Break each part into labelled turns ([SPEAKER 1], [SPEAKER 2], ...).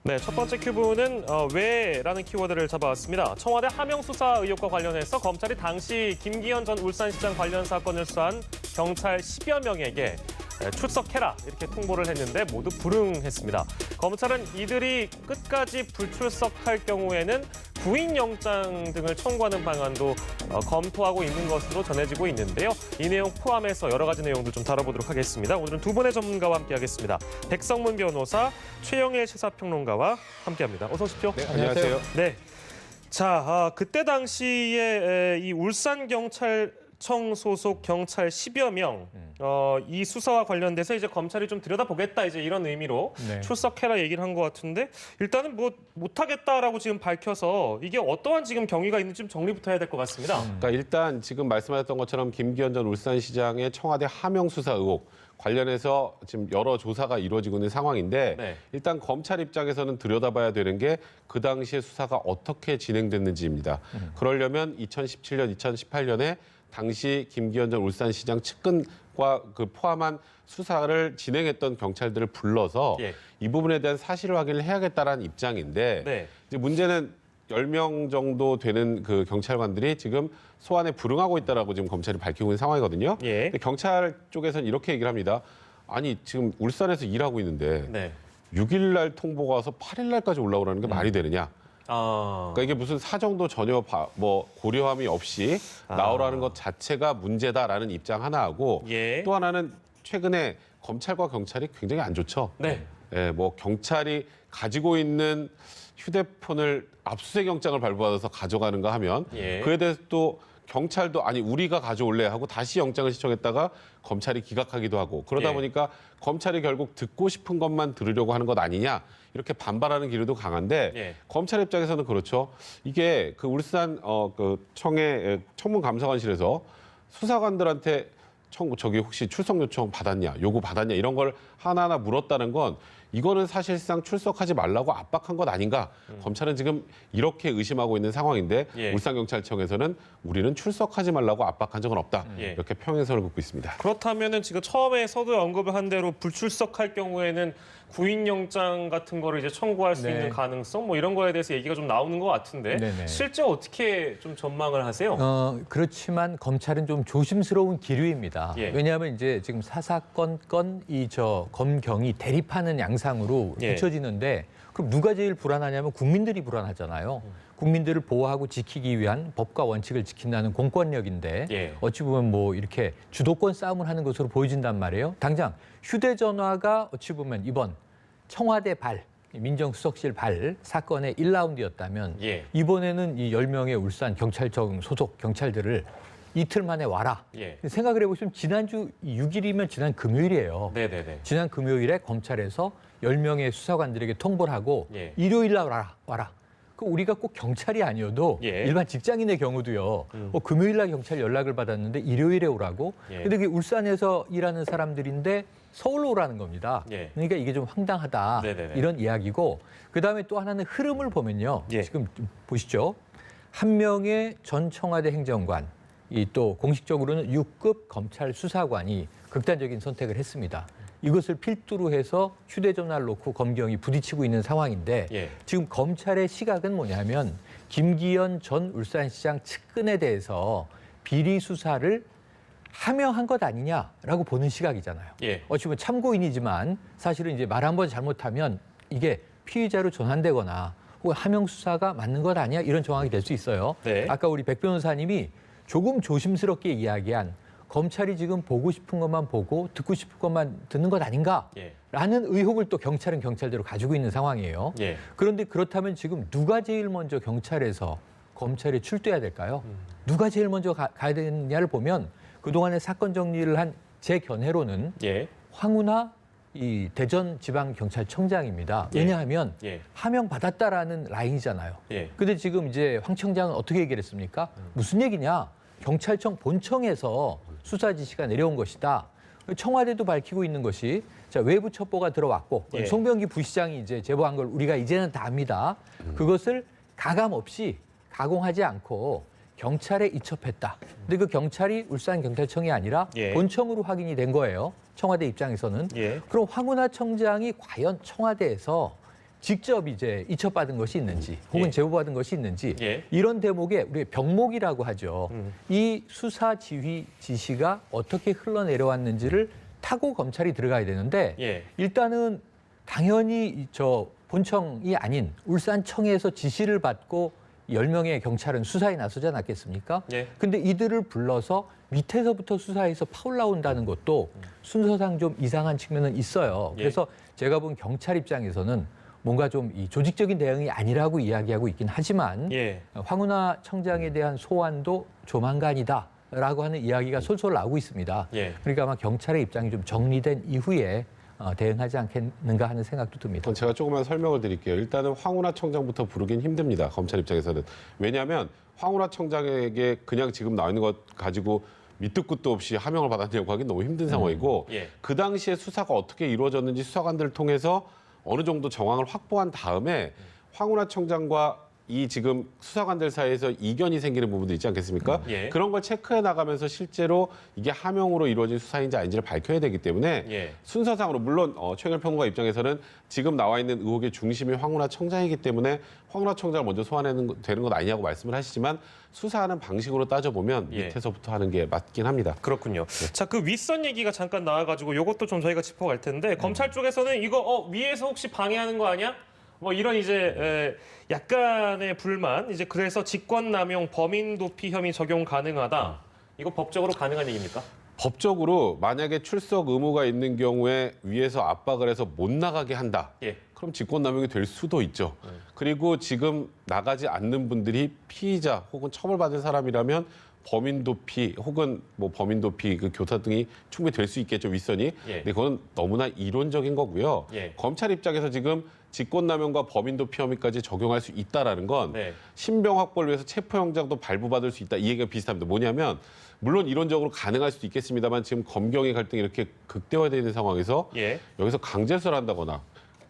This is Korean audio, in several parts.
[SPEAKER 1] 네, 첫 번째 큐브는 왜라는 키워드를 잡아왔습니다. 청와대 하명 수사 의혹과 관련해서 검찰이 당시 김기현 전 울산시장 관련 사건을 수사한 경찰 10여 명에게 출석해라 이렇게 통보를 했는데 모두 불응했습니다. 검찰은 이들이 끝까지 불출석할 경우에는 구인영장 등을 청구하는 방안도 검토하고 있는 것으로 전해지고 있는데요. 이 내용 포함해서 여러 가지 내용들 좀 다뤄보도록 하겠습니다. 오늘은 두 분의 전문가와 함께하겠습니다. 백성문 변호사, 최영일 시사평론가와 함께합니다. 어서 오십시오.
[SPEAKER 2] 네, 안녕하세요.
[SPEAKER 1] 네. 자, 그때 당시에 이 울산경찰청 소속 경찰 10여 명, 이 수사와 관련돼서 이제 검찰이 좀 들여다보겠다 이제 이런 의미로
[SPEAKER 2] 네.
[SPEAKER 1] 출석해라 얘기를 한 것 같은데 일단은 뭐 못하겠다라고 지금 밝혀서 이게 어떠한 지금 경위가 있는지 좀 정리부터 해야 될 것 같습니다.
[SPEAKER 2] 그러니까 일단 지금 말씀하셨던 것처럼 김기현 전 울산시장의 청와대 하명 수사 의혹 관련해서 지금 여러 조사가 이루어지고 있는 상황인데
[SPEAKER 1] 네.
[SPEAKER 2] 일단 검찰 입장에서는 들여다봐야 되는 게 그 당시에 수사가 어떻게 진행됐는지입니다. 그러려면 2017년, 2018년에 당시 김기현 전 울산시장 측근과 그 포함한 수사를 진행했던 경찰들을 불러서
[SPEAKER 1] 예.
[SPEAKER 2] 이 부분에 대한 사실 확인을 해야겠다라는 입장인데
[SPEAKER 1] 네.
[SPEAKER 2] 이제 문제는 10명 정도 되는 그 경찰관들이 지금 소환에 불응하고 있다라고 지금 검찰이 밝히고 있는 상황이거든요.
[SPEAKER 1] 예.
[SPEAKER 2] 근데 경찰 쪽에서는 이렇게 얘기를 합니다. 아니 지금 울산에서 일하고 있는데
[SPEAKER 1] 네.
[SPEAKER 2] 6일 날 통보가 와서 8일 날까지 올라오라는 게 말이 되느냐. 그러니까 이게 무슨 사정도 전혀 뭐 고려함이 없이 나오라는 것 자체가 문제다라는 입장 하나하고
[SPEAKER 1] 예.
[SPEAKER 2] 또 하나는 최근에 검찰과 경찰이 굉장히 안 좋죠.
[SPEAKER 1] 네.
[SPEAKER 2] 예, 뭐 경찰이 가지고 있는 휴대폰을 압수수색 영장을 발부받아서 가져가는가 하면
[SPEAKER 1] 예.
[SPEAKER 2] 그에 대해서 또 경찰도 아니 우리가 가져올래 하고 다시 영장을 신청했다가 검찰이 기각하기도 하고 그러다
[SPEAKER 1] 예.
[SPEAKER 2] 보니까 검찰이 결국 듣고 싶은 것만 들으려고 하는 것 아니냐 이렇게 반발하는 기류도 강한데
[SPEAKER 1] 예.
[SPEAKER 2] 검찰 입장에서는 그렇죠. 이게 그 울산 그 청해 청문감사관실에서 수사관들한테 저기 혹시 출석 요청 받았냐, 요구 받았냐 이런 걸 하나하나 물었다는 건 이거는 사실상 출석하지 말라고 압박한 것 아닌가. 검찰은 지금 이렇게 의심하고 있는 상황인데
[SPEAKER 1] 예.
[SPEAKER 2] 울산경찰청에서는 우리는 출석하지 말라고 압박한 적은 없다.
[SPEAKER 1] 예.
[SPEAKER 2] 이렇게 평행선을 긋고 있습니다.
[SPEAKER 1] 그렇다면은 지금 처음에서도 언급을 한 대로 불출석할 경우에는 구인영장 같은 거를 이제 청구할 수
[SPEAKER 3] 네.
[SPEAKER 1] 있는 가능성 뭐 이런 거에 대해서 얘기가 좀 나오는 것 같은데
[SPEAKER 3] 네네.
[SPEAKER 1] 실제 어떻게 좀 전망을 하세요?
[SPEAKER 3] 그렇지만 검찰은 좀 조심스러운 기류입니다.
[SPEAKER 1] 예.
[SPEAKER 3] 왜냐하면 이제 지금 사사건 검경이 대립하는 양상으로
[SPEAKER 1] 예.
[SPEAKER 3] 비춰지는데 그럼 누가 제일 불안하냐면 국민들이 불안하잖아요. 국민들을 보호하고 지키기 위한 법과 원칙을 지킨다는 공권력인데
[SPEAKER 1] 예.
[SPEAKER 3] 어찌 보면 뭐 이렇게 주도권 싸움을 하는 것으로 보여진단 말이에요. 당장 휴대전화가 어찌 보면 이번 청와대 민정수석실 사건의 1라운드였다면
[SPEAKER 1] 예.
[SPEAKER 3] 이번에는 이 10명의 울산 경찰청 소속 경찰들을 이틀 만에 와라.
[SPEAKER 1] 예.
[SPEAKER 3] 생각을 해보시면 지난주 6일이면 지난 금요일이에요.
[SPEAKER 1] 네네네.
[SPEAKER 3] 지난 금요일에 검찰에서 10명의 수사관들에게 통보를 하고
[SPEAKER 1] 예.
[SPEAKER 3] 일요일 날 와라. 그 우리가 꼭 경찰이 아니어도
[SPEAKER 1] 예.
[SPEAKER 3] 일반 직장인의 경우도요. 금요일 날 경찰 연락을 받았는데 일요일에 오라고.
[SPEAKER 1] 예.
[SPEAKER 3] 근데 그게 울산에서 일하는 사람들인데 서울로 오라는 겁니다.
[SPEAKER 1] 예.
[SPEAKER 3] 그러니까 이게 좀 황당하다.
[SPEAKER 1] 네네네.
[SPEAKER 3] 이런 이야기고 그다음에 또 하나는 흐름을 보면요.
[SPEAKER 1] 예.
[SPEAKER 3] 지금 좀 보시죠. 한 명의 전 청와대 행정관, 이 또 공식적으로는 6급 검찰 수사관이 극단적인 선택을 했습니다. 이것을 필두로 해서 휴대전화를 놓고 검경이 부딪히고 있는 상황인데
[SPEAKER 1] 예.
[SPEAKER 3] 지금 검찰의 시각은 뭐냐면 김기현 전 울산시장 측근에 대해서 비리 수사를 하명한 것 아니냐라고 보는 시각이잖아요.
[SPEAKER 1] 예.
[SPEAKER 3] 어찌 보면 참고인이지만 사실은 이제 말 한 번 잘못하면 이게 피의자로 전환되거나 혹은 하명 수사가 맞는 것 아니야 이런 정황이 될 수 있어요.
[SPEAKER 1] 네.
[SPEAKER 3] 아까 우리 백 변호사님이 조금 조심스럽게 이야기한 검찰이 지금 보고 싶은 것만 보고 듣고 싶은 것만 듣는 것 아닌가라는
[SPEAKER 1] 예.
[SPEAKER 3] 의혹을 또 경찰은 경찰대로 가지고 있는 상황이에요.
[SPEAKER 1] 예.
[SPEAKER 3] 그런데 그렇다면 지금 누가 제일 먼저 경찰에서 검찰에 출두해야 될까요? 누가 제일 먼저 가야 되느냐를 보면 그동안의 사건 정리를 한 제 견해로는
[SPEAKER 1] 예.
[SPEAKER 3] 황운하 이 대전지방경찰청장입니다.
[SPEAKER 1] 예.
[SPEAKER 3] 왜냐하면
[SPEAKER 1] 예.
[SPEAKER 3] 하명 받았다라는 라인이잖아요.
[SPEAKER 1] 예.
[SPEAKER 3] 근데 지금 이제 황 청장은 어떻게 얘기를 했습니까? 무슨 얘기냐? 경찰청 본청에서 수사 지시가 내려온 것이다. 청와대도 밝히고 있는 것이 자, 외부 첩보가 들어왔고
[SPEAKER 1] 예.
[SPEAKER 3] 송병기 부시장이 이제 제보한 걸 우리가 이제는 다 압니다. 그것을 가감 없이 가공하지 않고 경찰에 이첩했다. 근데 그 경찰이 울산경찰청이 아니라
[SPEAKER 1] 예.
[SPEAKER 3] 본청으로 확인이 된 거예요. 청와대 입장에서는.
[SPEAKER 1] 예.
[SPEAKER 3] 그럼 황운하 청장이 과연 청와대에서 직접 이제 이첩받은 것이 있는지 혹은
[SPEAKER 1] 예.
[SPEAKER 3] 제보받은 것이 있는지
[SPEAKER 1] 예.
[SPEAKER 3] 이런 대목에 우리 병목이라고 하죠. 이 수사 지휘 지시가 어떻게 흘러내려왔는지를 타고 검찰이 들어가야 되는데
[SPEAKER 1] 예.
[SPEAKER 3] 일단은 당연히 저 본청이 아닌 울산청에서 지시를 받고 10명의 경찰은 수사에 나서지 않았겠습니까?
[SPEAKER 1] 예.
[SPEAKER 3] 근데 이들을 불러서 밑에서부터 수사해서 파올라온다는 것도 순서상 좀 이상한 측면은 있어요.
[SPEAKER 1] 예.
[SPEAKER 3] 그래서 제가 본 경찰 입장에서는 뭔가 좀 이 조직적인 대응이 아니라고 이야기하고 있긴 하지만
[SPEAKER 1] 예.
[SPEAKER 3] 황운하 청장에 대한 소환도 조만간이다라고 하는 이야기가 솔솔 나오고 있습니다.
[SPEAKER 1] 예.
[SPEAKER 3] 그러니까 아마 경찰의 입장이 좀 정리된 이후에 대응하지 않겠는가 하는 생각도 듭니다.
[SPEAKER 2] 제가 조금만 설명을 드릴게요. 일단은 황운하 청장부터 부르긴 힘듭니다. 검찰 입장에서는. 왜냐하면 황운하 청장에게 그냥 지금 나와 있는 것 가지고 밑도 끝도 없이 하명을 받았냐고 하긴 너무 힘든 상황이고
[SPEAKER 1] 예.
[SPEAKER 2] 그 당시에 수사가 어떻게 이루어졌는지 수사관들을 통해서 어느 정도 정황을 확보한 다음에 황운하 청장과 이 지금 수사관들 사이에서 이견이 생기는 부분도 있지 않겠습니까?
[SPEAKER 1] 예.
[SPEAKER 2] 그런 걸 체크해 나가면서 실제로 이게 하명으로 이루어진 수사인지 아닌지를 밝혀야 되기 때문에
[SPEAKER 1] 예.
[SPEAKER 2] 순서상으로 물론 최경일 평론가 입장에서는 지금 나와 있는 의혹의 중심이 황운하 청장이기 때문에 황운하 청장을 먼저 소환하는 되는 것 아니냐고 말씀을 하시지만 수사하는 방식으로 따져보면
[SPEAKER 1] 예.
[SPEAKER 2] 밑에서부터 하는 게 맞긴 합니다.
[SPEAKER 1] 그렇군요. 자, 그 윗선 얘기가 잠깐 나와가지고 이것도 좀 저희가 짚어갈 텐데 검찰 쪽에서는 이거 위에서 혹시 방해하는 거 아니야? 뭐 이런 이제 약간의 불만, 이제 그래서 직권남용 범인 도피 혐의 적용 가능하다. 이거 법적으로 가능한 얘기입니까?
[SPEAKER 2] 법적으로 만약에 출석 의무가 있는 경우에 위에서 압박을 해서 못 나가게 한다.
[SPEAKER 1] 예.
[SPEAKER 2] 그럼 직권남용이 될 수도 있죠. 그리고 지금 나가지 않는 분들이 피의자 혹은 처벌받은 사람이라면 범인도피 혹은 뭐 범인도피 그 교사 등이 충분히 될 수 있겠죠, 윗선이.
[SPEAKER 1] 예.
[SPEAKER 2] 근데 그건 너무나 이론적인 거고요.
[SPEAKER 1] 예.
[SPEAKER 2] 검찰 입장에서 지금 직권남용과 범인도피 혐의까지 적용할 수 있다라는 건
[SPEAKER 1] 네.
[SPEAKER 2] 신병 확보를 위해서 체포영장도 발부받을 수 있다. 이 얘기가 비슷합니다. 뭐냐면 물론 이론적으로 가능할 수도 있겠습니다만 지금 검경의 갈등이 이렇게 극대화되어 있는 상황에서
[SPEAKER 1] 예.
[SPEAKER 2] 여기서 강제수사를 한다거나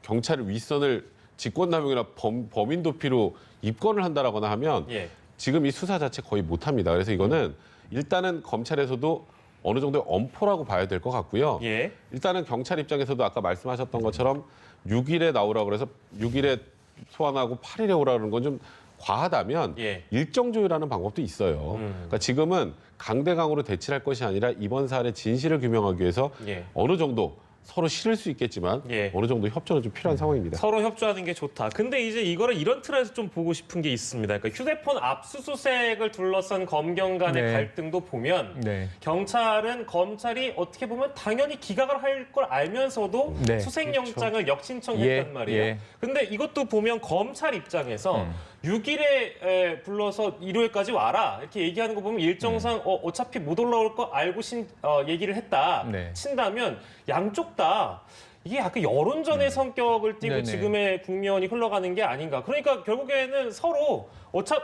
[SPEAKER 2] 경찰의 윗선을 직권남용이나 범인도피로 입건을 한다거나 하면
[SPEAKER 1] 예.
[SPEAKER 2] 지금 이 수사 자체 거의 못합니다. 그래서 이거는 일단은 검찰에서도 어느 정도의 엄포라고 봐야 될 것 같고요.
[SPEAKER 1] 예.
[SPEAKER 2] 일단은 경찰 입장에서도 아까 말씀하셨던 것처럼 6일에 나오라고 그래서 6일에 소환하고 8일에 오라는 건 좀 과하다면
[SPEAKER 1] 예.
[SPEAKER 2] 일정 조율하는 방법도 있어요. 그러니까 지금은 강대강으로 대치할 것이 아니라 이번 사안의 진실을 규명하기 위해서
[SPEAKER 1] 예.
[SPEAKER 2] 어느 정도 서로 싫을 수 있겠지만
[SPEAKER 1] 예.
[SPEAKER 2] 어느 정도 협조는 좀 필요한 상황입니다.
[SPEAKER 1] 서로 협조하는 게 좋다. 근데 이제 이거를 이런 틀에서 좀 보고 싶은 게 있습니다. 그러니까 휴대폰 압수수색을 둘러싼 검경 간의
[SPEAKER 3] 네.
[SPEAKER 1] 갈등도 보면
[SPEAKER 3] 네.
[SPEAKER 1] 경찰은 검찰이 어떻게 보면 당연히 기각을 할 걸 알면서도
[SPEAKER 3] 네.
[SPEAKER 1] 수색영장을 역신청했단
[SPEAKER 3] 예,
[SPEAKER 1] 말이에요.
[SPEAKER 3] 예.
[SPEAKER 1] 근데 이것도 보면 검찰 입장에서 6일에 불러서 일요일까지 와라 이렇게 얘기하는 거 보면 일정상 어차피 못 올라올 거 알고 얘기를 했다
[SPEAKER 3] 네.
[SPEAKER 1] 친다면 양쪽 다 이게 약간 여론전의 성격을 띠고
[SPEAKER 3] 네네.
[SPEAKER 1] 지금의 국면이 흘러가는 게 아닌가. 그러니까 결국에는 서로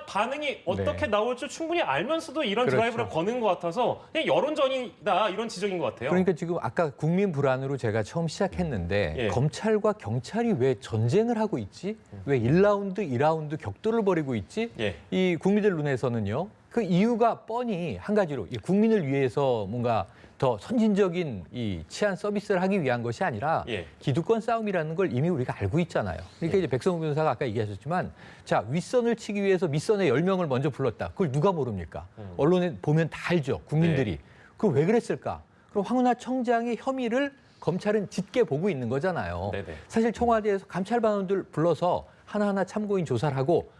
[SPEAKER 1] 반응이 어떻게 나올지 충분히 알면서도 이런
[SPEAKER 3] 그렇죠.
[SPEAKER 1] 드라이브를 거는 것 같아서 그냥 여론전이다 이런 지적인 것 같아요.
[SPEAKER 3] 그러니까 지금 아까 국민 불안으로 제가 처음 시작했는데
[SPEAKER 1] 예.
[SPEAKER 3] 검찰과 경찰이 왜 전쟁을 하고 있지? 왜 1라운드, 2라운드 격돌을 벌이고 있지?
[SPEAKER 1] 예.
[SPEAKER 3] 이 국민들 눈에서는요. 그 이유가 뻔히 한 가지로 이 국민을 위해서 뭔가 더 선진적인 이 치안 서비스를 하기 위한 것이 아니라
[SPEAKER 1] 예.
[SPEAKER 3] 기득권 싸움이라는 걸 이미 우리가 알고 있잖아요. 그러니까 이제 백성우 변호사가 아까 얘기하셨지만 자, 윗선을 치기 위해서 밑선에 10명을 먼저 불렀다. 그걸 누가 모릅니까? 언론에 보면 다 알죠. 국민들이. 그럼 왜 그랬을까? 그럼 황운하 청장의 혐의를 검찰은 짙게 보고 있는 거잖아요.
[SPEAKER 1] 네네.
[SPEAKER 3] 사실 청와대에서 감찰반원들 불러서 하나하나 참고인 조사를 하고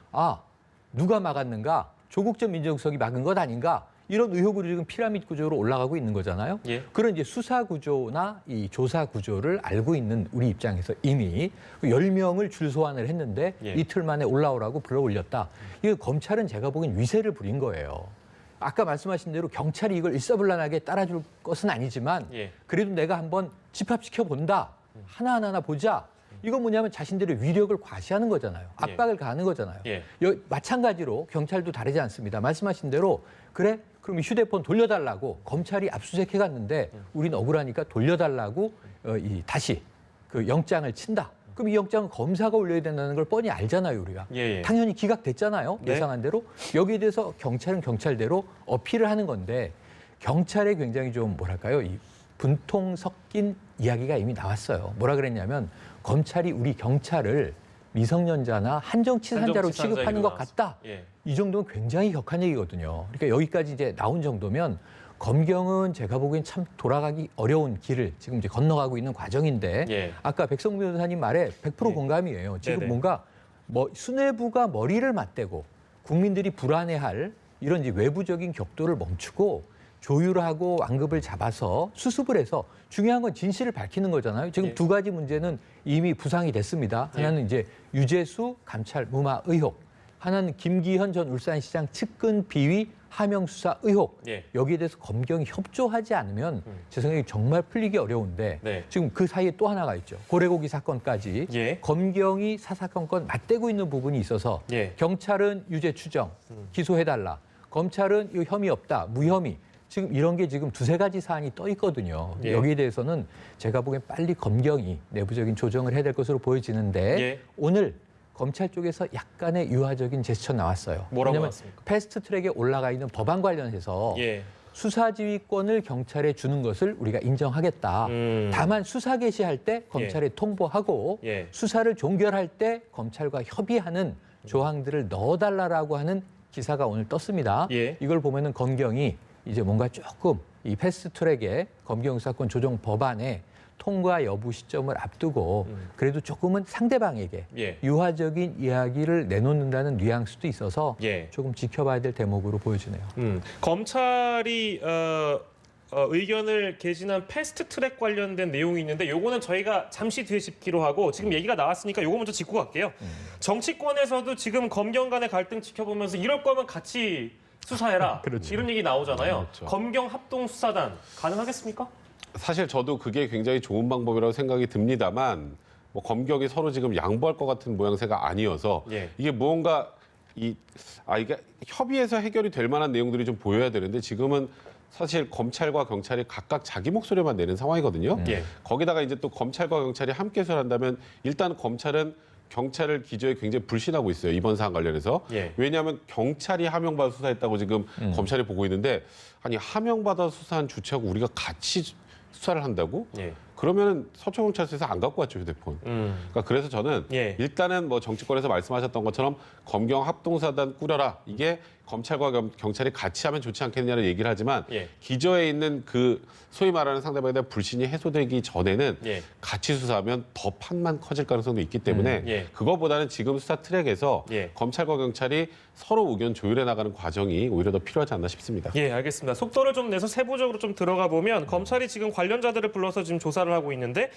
[SPEAKER 3] 누가 막았는가? 조국 전 민정수석이 막은 것 아닌가? 이런 의혹으로 지금 피라미드 구조로 올라가고 있는 거잖아요.
[SPEAKER 1] 예.
[SPEAKER 3] 그런 이제 수사 구조나 이 조사 구조를 알고 있는 우리 입장에서 이미 10명을 줄 소환을 했는데
[SPEAKER 1] 예.
[SPEAKER 3] 이틀 만에 올라오라고 불러 올렸다. 이거 검찰은 제가 보기엔 위세를 부린 거예요. 아까 말씀하신 대로 경찰이 이걸 일사불란하게 따라줄 것은 아니지만
[SPEAKER 1] 예.
[SPEAKER 3] 그래도 내가 한번 집합시켜 본다. 하나하나 보자. 이건 뭐냐면 자신들의 위력을 과시하는 거잖아요. 압박을 가하는 거잖아요.
[SPEAKER 1] 예.
[SPEAKER 3] 마찬가지로 경찰도 다르지 않습니다. 말씀하신 대로 그래? 그럼 이 휴대폰 돌려달라고 검찰이 압수수색해 갔는데 우린 억울하니까 돌려달라고 다시 그 영장을 친다. 그럼 이 영장은 검사가 올려야 된다는 걸 뻔히 알잖아요, 우리가.
[SPEAKER 1] 예.
[SPEAKER 3] 당연히 기각됐잖아요.
[SPEAKER 1] 네.
[SPEAKER 3] 예상한 대로. 여기에 대해서 경찰은 경찰대로 어필을 하는 건데 경찰에 굉장히 좀 뭐랄까요? 이 분통 섞인 이야기가 이미 나왔어요. 뭐라 그랬냐면 검찰이 우리 경찰을 미성년자나 한정치산자로
[SPEAKER 1] 한정치산자에게
[SPEAKER 3] 취급하는 것
[SPEAKER 1] 나왔어.
[SPEAKER 3] 같다.
[SPEAKER 1] 예.
[SPEAKER 3] 이 정도는 굉장히 격한 얘기거든요. 그러니까 여기까지 이제 나온 정도면 검경은 제가 보기엔 참 돌아가기 어려운 길을 지금 이제 건너가고 있는 과정인데
[SPEAKER 1] 예.
[SPEAKER 3] 아까 백성 변호사님 말에 100%
[SPEAKER 1] 예.
[SPEAKER 3] 공감이에요. 지금
[SPEAKER 1] 네네.
[SPEAKER 3] 뭔가 수뇌부가 머리를 맞대고 국민들이 불안해할 이런 이제 외부적인 격돌을 멈추고 조율하고 완급을 잡아서 수습을 해서 중요한 건 진실을 밝히는 거잖아요. 지금
[SPEAKER 1] 예.
[SPEAKER 3] 두 가지 문제는 이미 부상이 됐습니다. 하나는 이제 유재수 감찰 무마 의혹, 하나는 김기현 전 울산시장 측근 비위 하명 수사 의혹.
[SPEAKER 1] 예.
[SPEAKER 3] 여기에 대해서 검경이 협조하지 않으면 제 생각에 정말 풀리기 어려운데
[SPEAKER 1] 네.
[SPEAKER 3] 지금 그 사이에 또 하나가 있죠. 고래고기 사건까지
[SPEAKER 1] 예.
[SPEAKER 3] 검경이 사사건건 맞대고 있는 부분이 있어서
[SPEAKER 1] 예.
[SPEAKER 3] 경찰은 유죄 추정, 기소해달라. 검찰은 이 혐의 없다, 무혐의. 지금 이런 게 지금 두세 가지 사안이 떠 있거든요.
[SPEAKER 1] 예.
[SPEAKER 3] 여기에 대해서는 제가 보기엔 빨리 검경이 내부적인 조정을 해야 될 것으로 보여지는데
[SPEAKER 1] 예.
[SPEAKER 3] 오늘 검찰 쪽에서 약간의 유화적인 제스처 나왔어요.
[SPEAKER 1] 뭐라고
[SPEAKER 3] 왜냐하면
[SPEAKER 1] 나왔습니까?
[SPEAKER 3] 패스트 트랙에 올라가 있는 법안 관련해서
[SPEAKER 1] 예.
[SPEAKER 3] 수사지휘권을 경찰에 주는 것을 우리가 인정하겠다. 다만 수사 개시할 때 검찰에 통보하고
[SPEAKER 1] 예.
[SPEAKER 3] 수사를 종결할 때 검찰과 협의하는 조항들을 넣어달라라고 하는 기사가 오늘 떴습니다.
[SPEAKER 1] 예.
[SPEAKER 3] 이걸 보면은 검경이 이제 뭔가 조금 이 패스트트랙의 검경 수사권 조정 법안에 통과 여부 시점을 앞두고 그래도 조금은 상대방에게
[SPEAKER 1] 예.
[SPEAKER 3] 유화적인 이야기를 내놓는다는 뉘앙스도 있어서
[SPEAKER 1] 예.
[SPEAKER 3] 조금 지켜봐야 될 대목으로 보여지네요.
[SPEAKER 1] 검찰이 의견을 개진한 패스트트랙 관련된 내용이 있는데 요거는 저희가 잠시 뒤에 짚기로 하고 지금 얘기가 나왔으니까 요거 먼저 짚고 갈게요. 정치권에서도 지금 검경 간의 갈등 지켜보면서 이럴 거면 같이 수사해라.
[SPEAKER 3] 그렇죠.
[SPEAKER 1] 이런 얘기 나오잖아요.
[SPEAKER 2] 그렇죠.
[SPEAKER 1] 검경 합동 수사단 가능하겠습니까?
[SPEAKER 2] 사실 저도 그게 굉장히 좋은 방법이라고 생각이 듭니다만 뭐 검경이 서로 지금 양보할 것 같은 모양새가 아니어서
[SPEAKER 1] 예.
[SPEAKER 2] 이게 무언가 이게 협의해서 해결이 될 만한 내용들이 좀 보여야 되는데 지금은 사실 검찰과 경찰이 각각 자기 목소리만 내는 상황이거든요.
[SPEAKER 1] 예.
[SPEAKER 2] 거기다가 이제 또 검찰과 경찰이 함께 수사한다면 일단 검찰은 경찰을 기조에 굉장히 불신하고 있어요. 이번 사안 관련해서.
[SPEAKER 1] 예.
[SPEAKER 2] 왜냐하면 경찰이 하명받아 수사했다고 지금 검찰이 보고 있는데 아니 하명받아 수사한 주체하고 우리가 같이 수사를 한다고?
[SPEAKER 1] 예.
[SPEAKER 2] 그러면은 서초경찰서에서 안 갖고 왔죠, 휴대폰. 그러니까 그래서 저는
[SPEAKER 1] 예.
[SPEAKER 2] 일단은 뭐 정치권에서 말씀하셨던 것처럼 검경 합동사단 꾸려라. 이게 검찰과 경찰이 같이 하면 좋지 않겠느냐는 얘기를 하지만
[SPEAKER 1] 예.
[SPEAKER 2] 기저에 있는 그 소위 말하는 상대방에 대한 불신이 해소되기 전에는
[SPEAKER 1] 예.
[SPEAKER 2] 같이 수사하면 더 판만 커질 가능성도 있기 때문에
[SPEAKER 1] 예.
[SPEAKER 2] 그거보다는 지금 수사 트랙에서
[SPEAKER 1] 예.
[SPEAKER 2] 검찰과 경찰이 서로 의견 조율해 나가는 과정이 오히려 더 필요하지 않나 싶습니다.
[SPEAKER 1] 예, 알겠습니다. 속도를 좀 내서 세부적으로 좀 들어가 보면 검찰이 지금 관련자들을 불러서 지금 조사를 하고 있는데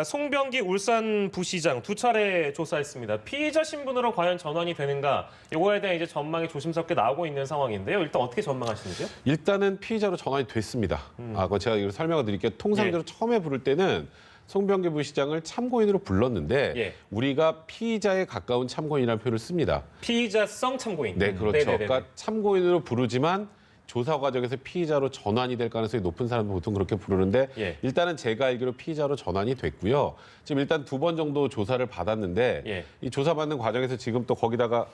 [SPEAKER 1] 송병기 울산 부시장 두 차례 조사했습니다. 피의자 신분으로 과연 전환이 되는가? 이거에 대한 이제 전망이 조심스럽게 나오고 있는 상황인데요. 일단 어떻게 전망하시는지요?
[SPEAKER 2] 일단은 피의자로 전환이 됐습니다. 그거 제가 이걸 설명을 드릴게요. 통상적으로
[SPEAKER 1] 예.
[SPEAKER 2] 처음에 부를 때는 송병기 부시장을 참고인으로 불렀는데
[SPEAKER 1] 예.
[SPEAKER 2] 우리가 피의자에 가까운 참고인이라는 표현을 씁니다.
[SPEAKER 1] 피의자성 참고인.
[SPEAKER 2] 네, 그렇죠.
[SPEAKER 1] 네네네네.
[SPEAKER 2] 그러니까 참고인으로 부르지만 조사 과정에서 피의자로 전환이 될 가능성이 높은 사람도 보통 그렇게 부르는데
[SPEAKER 1] 예.
[SPEAKER 2] 일단은 제가 알기로 피의자로 전환이 됐고요. 지금 일단 2번 정도 조사를 받았는데
[SPEAKER 1] 예.
[SPEAKER 2] 이 조사받는 과정에서 지금 또 거기다가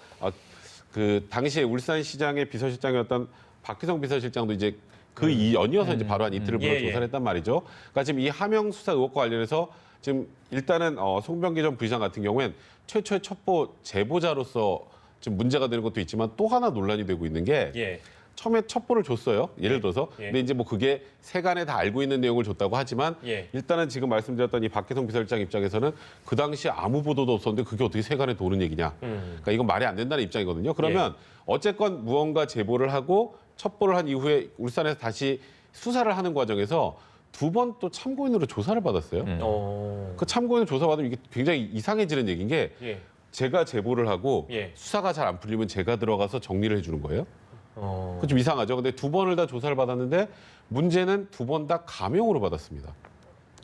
[SPEAKER 2] 그 당시에 울산시장의 비서실장이었던 박희성 비서실장도 이제 그 연이어서 이제 바로 한 이틀을 불러
[SPEAKER 1] 예, 예.
[SPEAKER 2] 조사를 했단 말이죠. 그러니까 지금 이 하명 수사 의혹과 관련해서 지금 일단은 송병기 전 부시장 같은 경우엔 최초의 첩보 제보자로서 지금 문제가 되는 것도 있지만 또 하나 논란이 되고 있는 게
[SPEAKER 1] 예.
[SPEAKER 2] 처음에 첩보를 줬어요. 예를 들어서.
[SPEAKER 1] 예.
[SPEAKER 2] 근데 이제 뭐 그게 세간에 다 알고 있는 내용을 줬다고 하지만
[SPEAKER 1] 예.
[SPEAKER 2] 일단은 지금 말씀드렸던 이 박혜성 비서실장 입장에서는 그 당시 아무 보도도 없었는데 그게 어떻게 세간에 도는 얘기냐. 그러니까 이건 말이 안 된다는 입장이거든요. 그러면 어쨌건 무언가 제보를 하고 첩보를 한 이후에 울산에서 다시 수사를 하는 과정에서 2번 또 참고인으로 조사를 받았어요. 그 참고인 조사받으면 이게 굉장히 이상해지는 얘기인 게
[SPEAKER 1] 예.
[SPEAKER 2] 제가 제보를 하고
[SPEAKER 1] 예.
[SPEAKER 2] 수사가 잘 안 풀리면 제가 들어가서 정리를 해주는 거예요.
[SPEAKER 1] 어.
[SPEAKER 2] 그 좀 이상하죠. 근데 2번을 다 조사를 받았는데 문제는 2번 다 가명으로 받았습니다.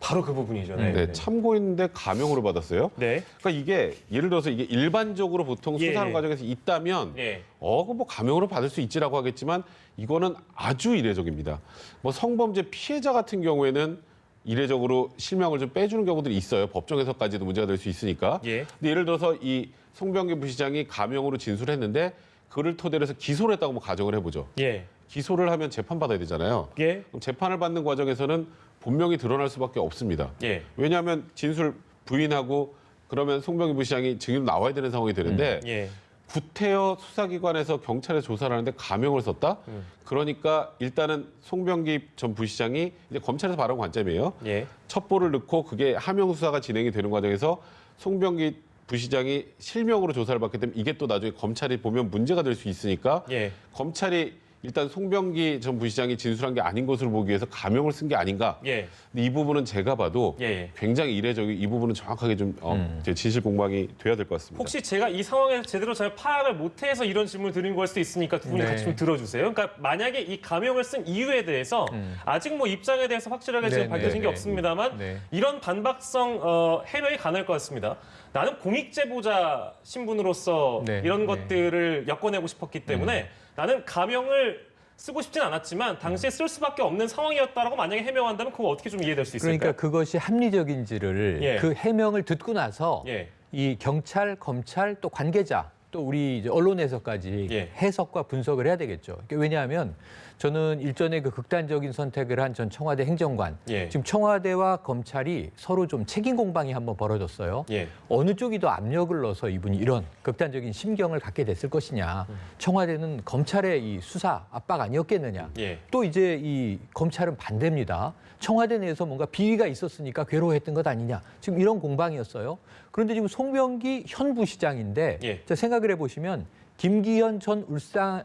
[SPEAKER 1] 바로 그 부분이죠. 네.
[SPEAKER 2] 네, 참고인인데 가명으로 받았어요.
[SPEAKER 1] 네.
[SPEAKER 2] 그러니까 이게 예를 들어서 이게 일반적으로 보통
[SPEAKER 1] 예,
[SPEAKER 2] 수사하는
[SPEAKER 1] 예.
[SPEAKER 2] 과정에서 있다면
[SPEAKER 1] 예.
[SPEAKER 2] 그거 뭐 가명으로 받을 수 있지라고 하겠지만 이거는 아주 이례적입니다. 뭐 성범죄 피해자 같은 경우에는 이례적으로 실명을 좀 빼주는 경우들이 있어요. 법정에서까지도 문제가 될 수 있으니까.
[SPEAKER 1] 예.
[SPEAKER 2] 근데 예를 들어서 이 송병기 부시장이 가명으로 진술했는데 그를 토대로 해서 기소를 했다고 뭐 가정을 해보죠.
[SPEAKER 1] 예.
[SPEAKER 2] 기소를 하면 재판받아야 되잖아요.
[SPEAKER 1] 예.
[SPEAKER 2] 그럼 재판을 받는 과정에서는 본명이 드러날 수밖에 없습니다.
[SPEAKER 1] 예.
[SPEAKER 2] 왜냐하면 진술 부인하고 그러면 송병기 부시장이 증인 나와야 되는 상황이 되는데
[SPEAKER 1] 예.
[SPEAKER 2] 구태여 수사기관에서 경찰에 조사를 하는데 가명을 썼다? 그러니까 일단은 송병기 전 부시장이 이제 검찰에서 바라본 관점이에요.
[SPEAKER 1] 예.
[SPEAKER 2] 첩보를 넣고 그게 하명 수사가 진행이 되는 과정에서 송병기 부시장이 실명으로 조사를 받게 되면 이게 또 나중에 검찰이 보면 문제가 될 수 있으니까
[SPEAKER 1] 예.
[SPEAKER 2] 검찰이 일단 송병기 전 부시장이 진술한 게 아닌 것으로 보기 위해서 가명을 쓴 게 아닌가.
[SPEAKER 1] 예.
[SPEAKER 2] 근데 이 부분은 제가 봐도
[SPEAKER 1] 예.
[SPEAKER 2] 굉장히 이례적인 이 부분은 정확하게 좀 이제 진실 공방이 돼야 될 것 같습니다.
[SPEAKER 1] 혹시 제가 이 상황에서 제대로 잘 파악을 못해서 이런 질문을 드린 걸 수도 있으니까 두 분이
[SPEAKER 3] 네.
[SPEAKER 1] 같이 좀 들어주세요. 그러니까 만약에 이 가명을 쓴 이유에 대해서 아직 뭐 입장에 대해서 확실하게 지금
[SPEAKER 3] 네,
[SPEAKER 1] 밝혀진
[SPEAKER 3] 네,
[SPEAKER 1] 게
[SPEAKER 3] 네.
[SPEAKER 1] 없습니다만
[SPEAKER 3] 네.
[SPEAKER 1] 이런 반박성 해명이 가능할 것 같습니다. 나는 공익제보자 신분으로서
[SPEAKER 3] 네,
[SPEAKER 1] 이런
[SPEAKER 3] 네.
[SPEAKER 1] 것들을 엮어내고 싶었기 때문에 나는 가명을 쓰고 싶진 않았지만 당시에 쓸 수밖에 없는 상황이었다라고 만약에 해명한다면 그거 어떻게 좀 이해될 수 있을까요?
[SPEAKER 3] 그러니까 그것이 합리적인지를
[SPEAKER 1] 예.
[SPEAKER 3] 그 해명을 듣고 나서
[SPEAKER 1] 예.
[SPEAKER 3] 이 경찰, 검찰 또 관계자 또 우리 이제 언론에서까지
[SPEAKER 1] 예.
[SPEAKER 3] 해석과 분석을 해야 되겠죠. 그러니까 왜냐하면 저는 일전에 그 극단적인 선택을 한 전 청와대 행정관,
[SPEAKER 1] 예.
[SPEAKER 3] 지금 청와대와 검찰이 서로 좀 책임 공방이 한번 벌어졌어요.
[SPEAKER 1] 예.
[SPEAKER 3] 어느 쪽이 더 압력을 넣어서 이분이 이런 극단적인 심경을 갖게 됐을 것이냐. 청와대는 검찰의 이 수사 압박 아니었겠느냐.
[SPEAKER 1] 예.
[SPEAKER 3] 또 이제 이 검찰은 반대입니다. 청와대 내에서 뭔가 비위가 있었으니까 괴로워했던 것 아니냐. 지금 이런 공방이었어요. 그런데 지금 송병기 현 부시장인데
[SPEAKER 1] 예.
[SPEAKER 3] 자, 생각을 해보시면 김기현 전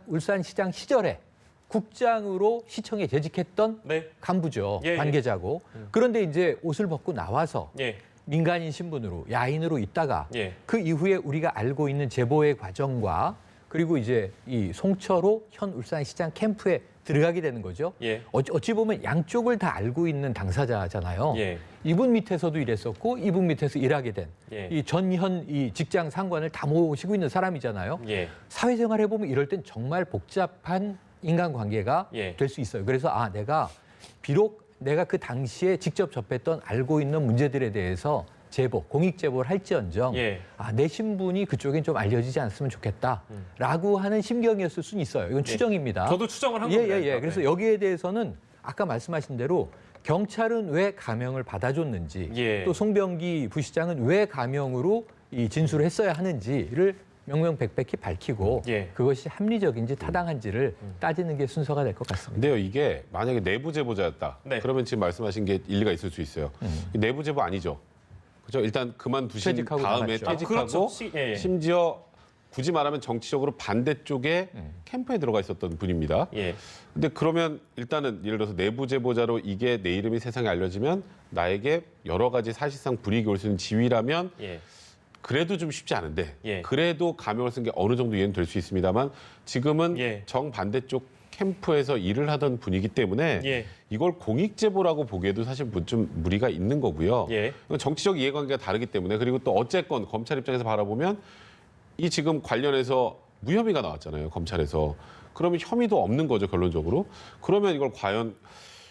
[SPEAKER 3] 울산시장 시절에 국장으로 시청에 재직했던
[SPEAKER 1] 네.
[SPEAKER 3] 간부죠.
[SPEAKER 1] 예, 예.
[SPEAKER 3] 관계자고. 그런데 이제 옷을 벗고 나와서
[SPEAKER 1] 예.
[SPEAKER 3] 민간인 신분으로 야인으로 있다가
[SPEAKER 1] 예.
[SPEAKER 3] 그 이후에 우리가 알고 있는 제보의 과정과 그리고 이제 이 송철호 현 울산시장 캠프에 들어가게 되는 거죠.
[SPEAKER 1] 예.
[SPEAKER 3] 어찌 보면 양쪽을 다 알고 있는 당사자잖아요.
[SPEAKER 1] 예.
[SPEAKER 3] 이분 밑에서도 일했었고 이분 밑에서 일하게 된
[SPEAKER 1] 예.
[SPEAKER 3] 이 전현 이 직장 상관을 다 모시고 있는 사람이잖아요.
[SPEAKER 1] 예.
[SPEAKER 3] 사회생활 해보면 이럴 땐 정말 복잡한 인간관계가
[SPEAKER 1] 예.
[SPEAKER 3] 될 수 있어요. 그래서 내가 비록 내가 그 당시에 직접 접했던 알고 있는 문제들에 대해서 제보, 공익 제보를 할지언정
[SPEAKER 1] 예.
[SPEAKER 3] 내 신분이 그쪽엔 좀 알려지지 않았으면 좋겠다라고 하는 심경이었을 수는 있어요. 이건 추정입니다.
[SPEAKER 1] 저도 추정을 한
[SPEAKER 3] 예,
[SPEAKER 1] 겁니다.
[SPEAKER 3] 예, 예. 그래서 여기에 대해서는 아까 말씀하신 대로 경찰은 왜 가명을 받아줬는지
[SPEAKER 1] 예.
[SPEAKER 3] 또 송병기 부시장은 왜 가명으로 이 진술을 했어야 하는지를 명명백백히 밝히고
[SPEAKER 1] 예.
[SPEAKER 3] 그것이 합리적인지 타당한지를 따지는 게 순서가 될 것 같습니다.
[SPEAKER 2] 근데요, 이게 만약에 내부 제보자였다.
[SPEAKER 1] 네.
[SPEAKER 2] 그러면 지금 말씀하신 게 일리가 있을 수 있어요. 내부 제보 아니죠. 그죠? 일단 그만두신
[SPEAKER 3] 퇴직하고
[SPEAKER 2] 다음에
[SPEAKER 3] 나갔죠.
[SPEAKER 2] 퇴직하고
[SPEAKER 1] 그렇죠. 예.
[SPEAKER 2] 심지어 굳이 말하면 정치적으로 반대쪽에 캠프에 들어가 있었던 분입니다.
[SPEAKER 1] 예.
[SPEAKER 2] 근데 그러면 일단은 예를 들어서 내부 제보자로 이게 내 이름이 세상에 알려지면 나에게 여러 가지 사실상 불이익이 올 수 있는 지위라면
[SPEAKER 1] 예.
[SPEAKER 2] 그래도 좀 쉽지 않은데
[SPEAKER 1] 예.
[SPEAKER 2] 그래도 가명을 쓴 게 어느 정도 이해는 될 수 있습니다만 지금은
[SPEAKER 1] 예.
[SPEAKER 2] 정반대쪽 캠프에서 일을 하던 분이기 때문에
[SPEAKER 1] 예.
[SPEAKER 2] 이걸 공익제보라고 보기에도 사실 좀 무리가 있는 거고요.
[SPEAKER 1] 예.
[SPEAKER 2] 이건 정치적 이해관계가 다르기 때문에 그리고 또 어쨌건 검찰 입장에서 바라보면 이 지금 관련해서 무혐의가 나왔잖아요. 검찰에서. 그러면 혐의도 없는 거죠. 결론적으로. 그러면 이걸 과연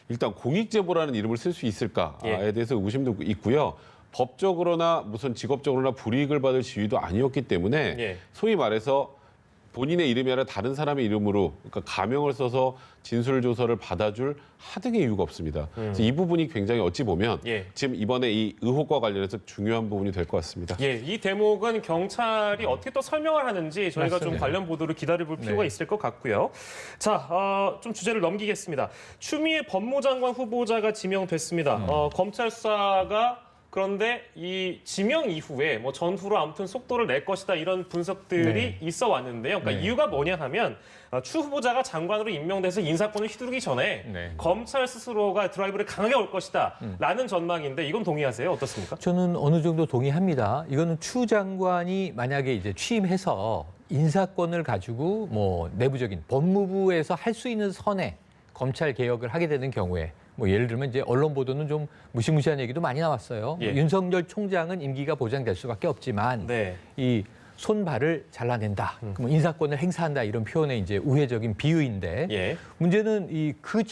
[SPEAKER 2] 일단 공익제보라는 이름을 쓸 수 있을까에
[SPEAKER 1] 예.
[SPEAKER 2] 대해서 의심도 있고요. 법적으로나 무슨 직업적으로나 불이익을 받을 지위도 아니었기 때문에
[SPEAKER 1] 예.
[SPEAKER 2] 소위 말해서 본인의 이름이 아니라 다른 사람의 이름으로 그러니까 가명을 써서 진술 조서를 받아줄 하등의 이유가 없습니다. 그래서 이 부분이 굉장히 어찌 보면
[SPEAKER 1] 예.
[SPEAKER 2] 지금 이번에 이 의혹과 관련해서 중요한 부분이 될 것 같습니다.
[SPEAKER 1] 예, 이 대목은 경찰이 어떻게 또 설명을 하는지 저희가 좀
[SPEAKER 3] 맞습니다.
[SPEAKER 1] 관련 보도를 기다려볼 필요가
[SPEAKER 3] 네.
[SPEAKER 1] 있을 것 같고요. 자, 좀 주제를 넘기겠습니다. 추미애 법무장관 후보자가 지명됐습니다. 검찰 수사가 그런데 이 지명 이후에 뭐 전후로 아무튼 속도를 낼 것이다 이런 분석들이
[SPEAKER 3] 네.
[SPEAKER 1] 있어 왔는데요. 그러니까
[SPEAKER 3] 네.
[SPEAKER 1] 이유가 뭐냐 하면 추 후보자가 장관으로 임명돼서 인사권을 휘두르기 전에
[SPEAKER 3] 네.
[SPEAKER 1] 검찰 스스로가 드라이브를 강하게 올 것이다 라는 전망인데 이건 동의하세요? 어떻습니까?
[SPEAKER 3] 저는 어느 정도 동의합니다. 이거는 추 장관이 만약에 이제 취임해서 인사권을 가지고 뭐 내부적인 법무부에서 할 수 있는 선에 검찰 개혁을 하게 되는 경우에 뭐 예를 들면 이제 언론 보도는 좀 무시무시한 얘기도 많이 나왔어요.
[SPEAKER 1] 예.
[SPEAKER 3] 윤석열 총장은 임기가 보장될 수밖에 없지만
[SPEAKER 1] 네.
[SPEAKER 3] 이 손발을 잘라낸다, 뭐 인사권을 행사한다 이런 표현의 이제 우회적인 비유인데
[SPEAKER 1] 예.
[SPEAKER 3] 문제는 이 그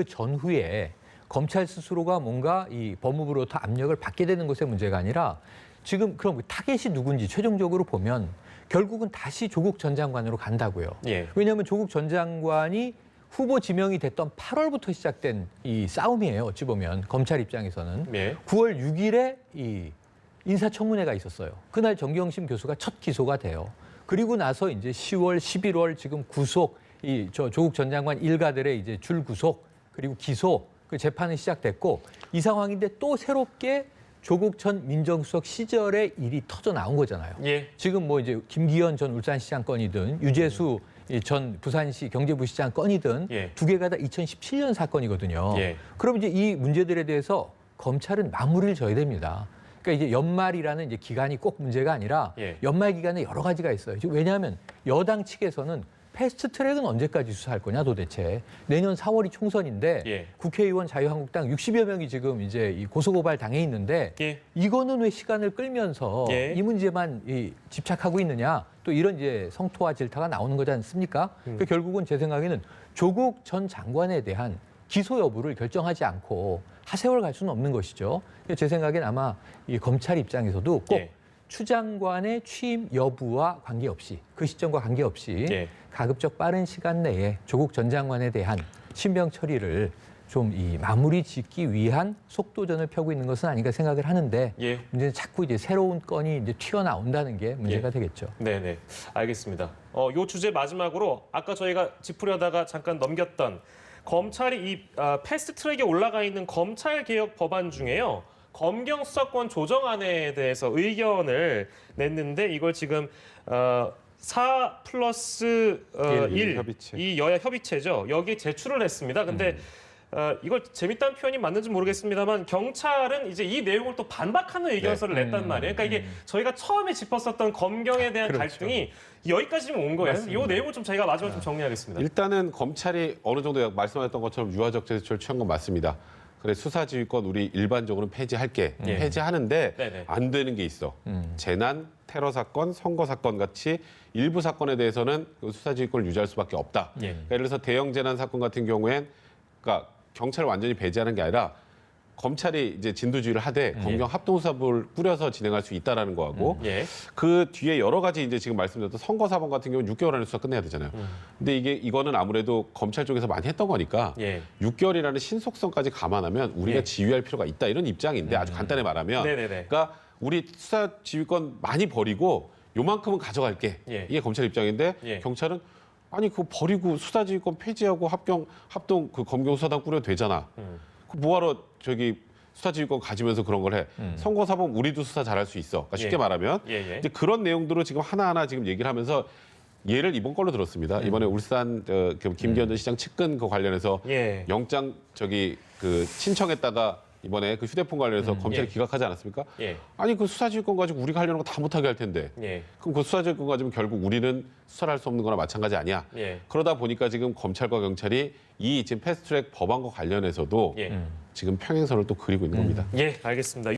[SPEAKER 3] 전후에 검찰 스스로가 뭔가 이 법무부로부터 압력을 받게 되는 것의 문제가 아니라 지금 그럼 타겟이 누군지 최종적으로 보면 결국은 다시 조국 전 장관으로 간다고요.
[SPEAKER 1] 예.
[SPEAKER 3] 왜냐하면 조국 전 장관이 후보 지명이 됐던 8월부터 시작된 이 싸움이에요. 어찌 보면 검찰 입장에서는
[SPEAKER 1] 예.
[SPEAKER 3] 9월 6일에 이 인사청문회가 있었어요. 그날 정경심 교수가 첫 기소가 돼요. 그리고 나서 이제 10월, 11월 지금 구속, 조국 전 장관 일가들의 이제 줄구속, 그리고 기소, 그 재판이 시작됐고 이 상황인데 또 새롭게 조국 전 민정수석 시절의 일이 터져 나온 거잖아요.
[SPEAKER 1] 예.
[SPEAKER 3] 지금 뭐 이제 김기현 전 울산시장 건이든 유재수 전 부산시 경제부시장 건이든
[SPEAKER 1] 예.
[SPEAKER 3] 두 개가 다 2017년 사건이거든요.
[SPEAKER 1] 예.
[SPEAKER 3] 그럼 이제 이 문제들에 대해서 검찰은 마무리를 져야 됩니다. 그러니까 이제 연말이라는 이제 기간이 꼭 문제가 아니라
[SPEAKER 1] 예.
[SPEAKER 3] 연말 기간에 여러 가지가 있어요. 왜냐하면 여당 측에서는 패스트 트랙은 언제까지 수사할 거냐 도대체. 내년 4월이 총선인데
[SPEAKER 1] 예.
[SPEAKER 3] 국회의원 자유한국당 60여 명이 지금 이제 이 고소고발 당해 있는데
[SPEAKER 1] 예.
[SPEAKER 3] 이거는 왜 시간을 끌면서
[SPEAKER 1] 예.
[SPEAKER 3] 이 문제만 집착하고 있느냐. 또 이런 이제 성토와 질타가 나오는 거지 않습니까? 그 결국은 제 생각에는 조국 전 장관에 대한 기소 여부를 결정하지 않고 하세월 갈 수는 없는 것이죠. 제 생각엔 아마 이 검찰 입장에서도 꼭
[SPEAKER 1] 예.
[SPEAKER 3] 추 장관의 취임 여부와 관계없이 그 시점과 관계없이
[SPEAKER 1] 예.
[SPEAKER 3] 가급적 빠른 시간 내에 조국 전 장관에 대한 신병 처리를 좀 이 마무리 짓기 위한 속도전을 펴고 있는 것은 아닌가 생각을 하는데
[SPEAKER 1] 예.
[SPEAKER 3] 문제는 자꾸 이제 새로운 건이 이제 튀어나온다는 게 문제가
[SPEAKER 1] 예.
[SPEAKER 3] 되겠죠.
[SPEAKER 1] 네네. 알겠습니다. 요 주제 마지막으로 아까 저희가 짚으려다가 잠깐 넘겼던 검찰이 이 패스트 트랙에 올라가 있는 검찰 개혁 법안 중에요. 검경 수사권 조정안에 대해서 의견을 냈는데 이걸 지금 4+1
[SPEAKER 2] 협의체.
[SPEAKER 1] 이 여야 협의체죠. 여기 제출을 했습니다. 근데 이걸 재밌다는 표현이 맞는지 모르겠습니다만 경찰은 이제 이 내용을 또 반박하는 의견서를 냈단 말이에요. 그러니까 이게 저희가 처음에 짚었었던 검경에 대한
[SPEAKER 3] 그렇죠.
[SPEAKER 1] 갈등이 여기까지 지금 온 거예요.
[SPEAKER 3] 맞습니다.
[SPEAKER 1] 이 내용을 좀 저희가 마지막에 좀 정리하겠습니다.
[SPEAKER 2] 일단은 검찰이 어느 정도 말씀하셨던 것처럼 유화적 제스처를 취한 건 맞습니다. 그래 수사지휘권 우리 일반적으로는 폐지할게.
[SPEAKER 1] 예.
[SPEAKER 2] 폐지하는데
[SPEAKER 1] 네네.
[SPEAKER 2] 안 되는 게 있어. 재난, 테러 사건, 선거 사건 같이 일부 사건에 대해서는 그 수사지휘권을 유지할 수밖에 없다.
[SPEAKER 1] 예.
[SPEAKER 2] 그러니까 예를 들어서 대형 재난 사건 같은 경우엔 그러니까 경찰을 완전히 배제하는 게 아니라 검찰이 이제 진두지휘를 하되 검경 합동수사부를 꾸려서 진행할 수 있다라는 거하고
[SPEAKER 1] 예.
[SPEAKER 2] 그 뒤에 여러 가지 이제 지금 말씀드렸던 선거 사범 같은 경우는 6개월 안에 수사 끝내야 되잖아요. 근데 이거는 아무래도 검찰 쪽에서 많이 했던 거니까
[SPEAKER 1] 예.
[SPEAKER 2] 6개월이라는 신속성까지 감안하면 우리가
[SPEAKER 1] 예.
[SPEAKER 2] 지휘할 필요가 있다 이런 입장인데 아주 간단히 말하면
[SPEAKER 1] 네네네.
[SPEAKER 2] 그러니까 우리 수사 지휘권 많이 버리고 요만큼은 가져갈게.
[SPEAKER 1] 예.
[SPEAKER 2] 이게 검찰 입장인데
[SPEAKER 1] 예.
[SPEAKER 2] 경찰은 아니 그거 버리고 수사지휘권 폐지하고 합동 그 검경 수사단 꾸려도 되잖아. 그 뭐하러 저기 수사지휘권 가지면서 그런 걸 해. 선거사범 우리도 수사 잘할 수 있어. 그러니까 쉽게
[SPEAKER 1] 예.
[SPEAKER 2] 말하면
[SPEAKER 1] 예, 예.
[SPEAKER 2] 이제 그런 내용들을 지금 하나하나 지금 얘기를 하면서 예를 이번 걸로 들었습니다. 이번에 울산 김기현 전 시장 측근 그 관련해서
[SPEAKER 1] 예.
[SPEAKER 2] 영장 그 신청했다가 이번에 그 휴대폰 관련해서 검찰이
[SPEAKER 1] 예.
[SPEAKER 2] 기각하지 않았습니까?
[SPEAKER 1] 예.
[SPEAKER 2] 아니 그 수사지휘권 가지고 우리가 하려는 거 다 못하게 할 텐데.
[SPEAKER 1] 예.
[SPEAKER 2] 그럼 그 수사지휘권 가지면 결국 우리는 수사를 할 수 없는 거나 마찬가지 아니야.
[SPEAKER 1] 예.
[SPEAKER 2] 그러다 보니까 지금 검찰과 경찰이 이 지금 패스트트랙 법안과 관련해서도
[SPEAKER 1] 예.
[SPEAKER 2] 지금 평행선을 또 그리고 있는 겁니다.
[SPEAKER 1] 예, 알겠습니다.